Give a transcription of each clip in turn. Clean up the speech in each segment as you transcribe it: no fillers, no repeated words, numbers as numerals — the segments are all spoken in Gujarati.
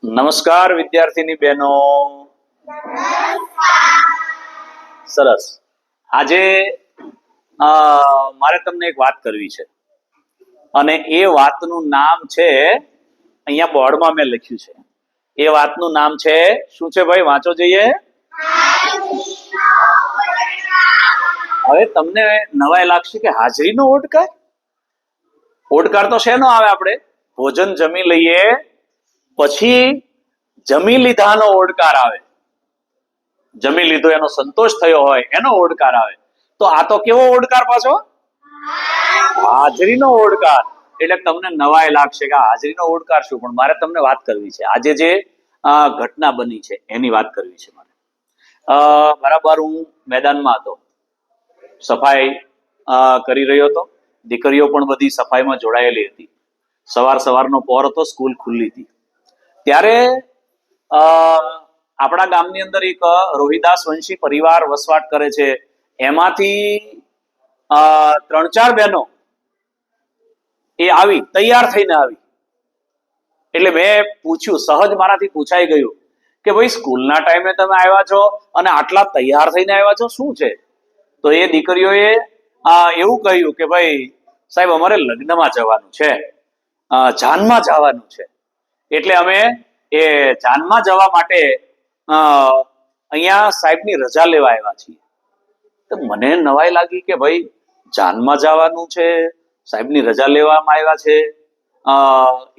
નમસ્કાર વિદ્યાર્થીની બહેનો. સરસ. આજે મારે તમને એક વાત કરવી છે અને એ વાતનું નામ છે, અહીંયા બોર્ડમાં મેં લખ્યું છે. એ વાતનું નામ છે શું છે ભાઈ? વાંચો જોઈએ. હવે તમને નવાઈ લાગશે કે હાજરીનો ઓડકાર. ઓડકાર તો શેનો આવે? આપણે ભોજન જમી લઈએ પછી જમી લીધાનો ઓડકાર આવે. જમી લીધો એનો સંતોષ થયો હોય એનો ઓડકાર આવે. તો આ તો કેવો ઓડકાર પાછો? હાજરીનો ઓડકાર. એટલે તમને નવાઈ લાગશે કે હાજરીનો ઓડકાર શું, પણ મારે તમને વાત કરવી છે. આજે જે ઘટના બની છે એની વાત કરવી છે મારે. બરાબર, હું મેદાનમાં હતો, સફાઈ કરી રહ્યો હતો. દીકરીઓ પણ બધી સફાઈમાં જોડાયેલી હતી. સવારનો પહોર હતો, સ્કૂલ ખુલ્લી હતી. ત્યારે આપણા ગામની અંદર એક રોહિદાસ વંશી પરિવાર વસવાટ કરે છે. એમાંથી 3-4 બહેનો એ આવી, તૈયાર થઈને આવી. એટલે મેં પૂછ્યું, સહજ મારાથી પૂછાઈ ગયું કે ભાઈ સ્કૂલના ટાઈમે તમે આવ્યા છો અને આટલા તૈયાર થઈને આવ્યા છો, શું છે? તો એ દીકરીઓએ એવું કહ્યું કે ભાઈ સાહેબ, અમારે લગ્નમાં જવાનું છે, જાનમાં જવાનું છે, એટલે અમે એ જાનમાં જવા માટે અહીંયા સાહેબની રજા લેવા આવ્યા છીએ. તો મને નવાઈ લાગી કે ભાઈ જાનમાં જવાનું છે, સાહેબની રજા લેવામાં આવ્યા છે.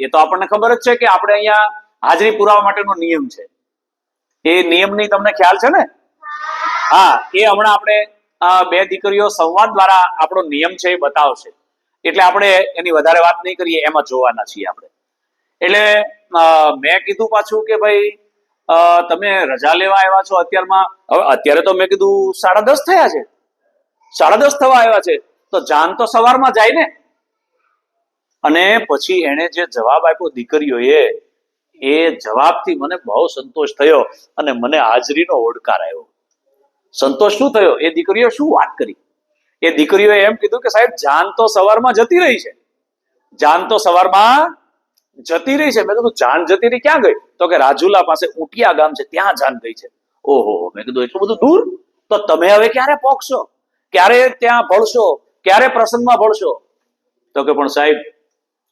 એ તો આપણને ખબર જ છે કે આપણે અહીંયા હાજરી પુરાવા માટેનો નિયમ છે. એ નિયમની તમને ખ્યાલ છે ને? હા, એ હમણાં આપણે બે દીકરીઓ સંવાદ દ્વારા આપણો નિયમ છે એ બતાવશે. એટલે આપણે એની વધારે વાત નહીં કરીએ, એમાં જોવાના છીએ આપણે. એટલે મેં કીધું પાછું કે ભાઈ તમે રજા લેવા આવ્યા છો અત્યારમાં. હવે અત્યારે તો મેં કીધું 10:30 થયા છે, 10:30 થવા આવ્યા છે, તો જાન તો સવારમાં જાય ને. અને પછી એને જે જવાબ આપ્યો દીકરીઓએ, એ જવાબથી મને બહુ સંતોષ થયો અને મને હાજરીનો ઓડકાર આવ્યો. સંતોષ શું થયો? એ દીકરીઓ શું વાત કરી? એ દીકરીઓએ એમ કીધું કે સાહેબ જાન તો સવારમાં જતી રહી છે, જાન તો સવારમાં જતી રહી છે. મેં કીધું જાન જતી રહી ક્યાં ગઈ? તો કે રાજુલા પાસે ઉટિયા ગામ છે, ત્યાં જાન ગઈ છે. ઓહો, મેં કીધું એટલું બધું દૂર? તો તમે હવે ક્યારે પહોંચશો? ક્યારે ત્યાં ભળશો? ક્યારે પ્રસંગમાં ભળશો? તો કે પણ સાહેબ,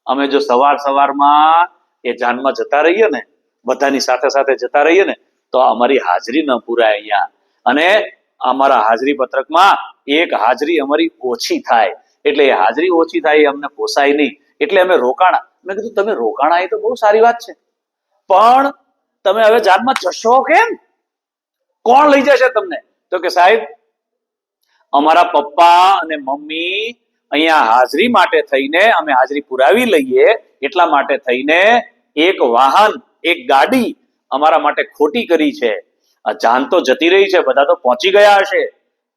અમે જો સવારમાં એ જાનમાં જતા રહીએ ને, બધાની સાથે સાથે જતા રહીએ ને, તો અમારી હાજરી ન પૂરાય અહીંયા, અને અમારા હાજરી પત્રકમાં એક હાજરી અમારી ઓછી થાય. એટલે એ હાજરી ઓછી થાય એ અમને પોસાય નહીં, એટલે અમે રોકાણા. મેં કીધું તમે રોકાણા એ તો બહુ સારી વાત છે, પણ તમે હવે જાનમાં જશો કેમ? કોણ લઈ જશે તમને? તો કે સાહેબ અમારા પપ્પા અને મમ્મી અહીંયા હાજરી માટે થઈને, અમે હાજરી પુરાવી લઈએ એટલા માટે થઈને એક વાહન, એક ગાડી અમારા માટે ખોટી કરી છે. જાન તો જતી રહી છે, બધા તો પહોંચી ગયા હશે,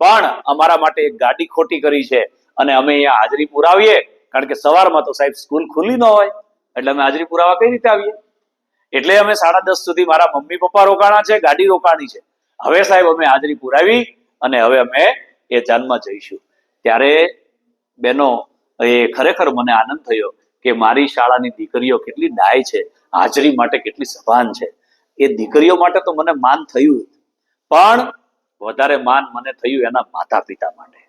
પણ અમારા માટે એક ગાડી ખોટી કરી છે અને અમે અહીંયા હાજરી પુરાવીએ. કારણ કે સવારમાં તો સાહેબ સ્કૂલ ખુલ્લી ન હોય, એટલે અમે હાજરી પુરાવા કઈ રીતે આવીએ? એટલે અમે 10:30 સુધી મારા મમ્મી પપ્પા રોકાણા છે, ગાડી રોકાણી છે. હવે સાહેબ અમે હાજરી પુરાવી અને હવે અમે એ જાનમાં જઈશું. ત્યારે બેનો, એ ખરેખર મને આનંદ થયો કે મારી શાળાની દીકરીઓ કેટલી ડાય છે, હાજરી માટે કેટલી સભાન છે. એ દીકરીઓ માટે તો મને માન થયું, પણ વધારે માન મને થયું એના માતા પિતા માટે,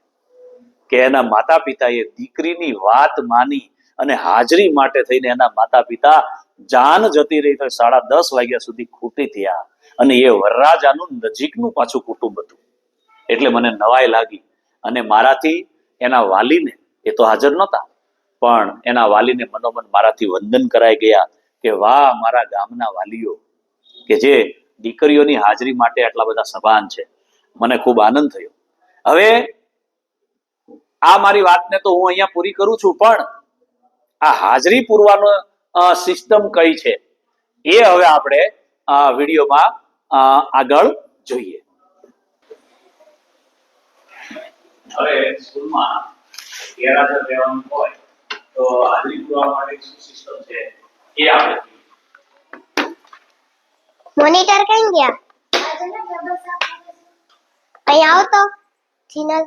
કે એના માતા પિતાએ દીકરીની વાત માની અને હાજરી માટે થઈને એના માતા પિતા જાન જતી રહી તો 10:30 વાગ્યા સુધી ખૂટી થયા. અને એ વરરાજાનું નજીકનું પાછું કુટુંબ હતું. એટલે મને નવાઈ લાગી અને મારાથી એના વાલીને, એ તો હાજર નહોતા, પણ એના વાલીને મનોમન મારાથી વંદન કરાઈ ગયા કે વાહ મારા ગામના વાલીઓ, કે જે દીકરીઓની હાજરી માટે આટલા બધા સભાન છે. મને ખૂબ આનંદ થયો. હવે આ મારી વાતને તો હું અહીંયા પૂરી કરું છું, પણ આ હાજરી પૂરવાનો સિસ્ટમ કઈ છે એ હવે આપણે વિડીયોમાં આગળ જોઈએ. હવે સ્કૂલમાં ગેરહાજર રહેવાનું હોય તો હાજરી પૂરવા માટે શું સિસ્ટમ છે એ આપણે મોનિટર કઈ ગયા? અહીં આવો તો જીનલ.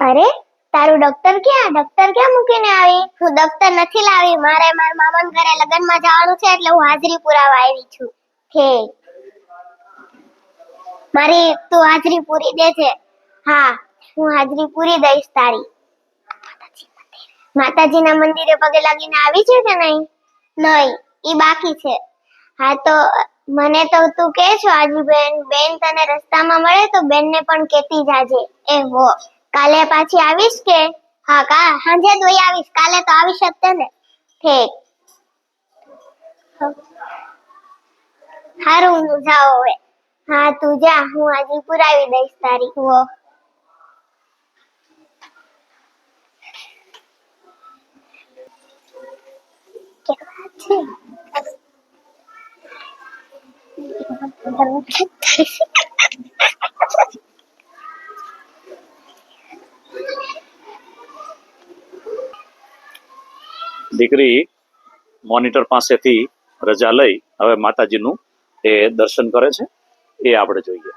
અરે તારું ડોક્ટર ક્યાં મૂકીને આવી? હું દફતર નથી લાવી, મારે મારા મામાના ઘરે લગ્નમાં જવાનું છે એટલે હું હાજરી પુરાવા આવી છું. ઠીક, મારી તું હાજરી પૂરી દેજે. હા, હું હાજરી પૂરી દઈશ તારી. માતાજીના મંદિરે પગે લાગીને આવી છે કે નહીં? નહીં, ઈ બાકી છે. હા તો મને તો તું કે છો આજી બેન તને રસ્તામાં મળે તો બેનને પણ કેતી જાજે. એ હો, કાલે પાછી આવીશ કે? હા સાંજે જ વઈ આવીશ, કાલે તો આવીશ જ તે ને. ઠીક, હારું હું જાઉં હવે. હા તું જા, હું હાજરી પુરાવી દઈશ તારી. હો દીકરી મોનિટર પાસેથી રજા લઈ હવે માતાજીનું એ દર્શન કરે છે, એ આપણે જોઈએ.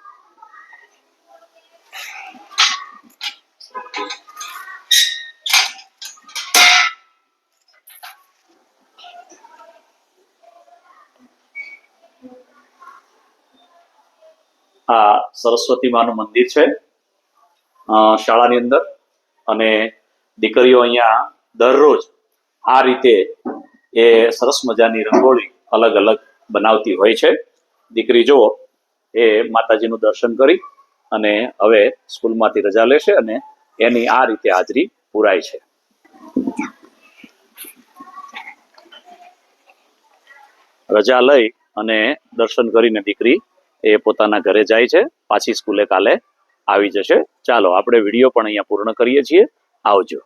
આ સરસ્વતી માનું મંદિર છે શાળાની અંદર, અને દીકરીઓ અહીંયા દરરોજ આ રીતે એ સરસ મજાની રંગોળી અલગ અલગ બનાવતી હોય છે. દીકરી જુઓ, એ માતાજીનું દર્શન કરી અને હવે સ્કૂલમાંથી રજા લેશે અને એની આ રીતે હાજરી પુરાય છે. રજા લઈ અને દર્શન કરીને દીકરી એ પોતાના ઘરે જાય છે. પાછી સ્કૂલે કાલે આવી જશે. ચાલો આપણે વિડીયો પણ અહીંયા પૂર્ણ કરીએ છીએ. આવજો.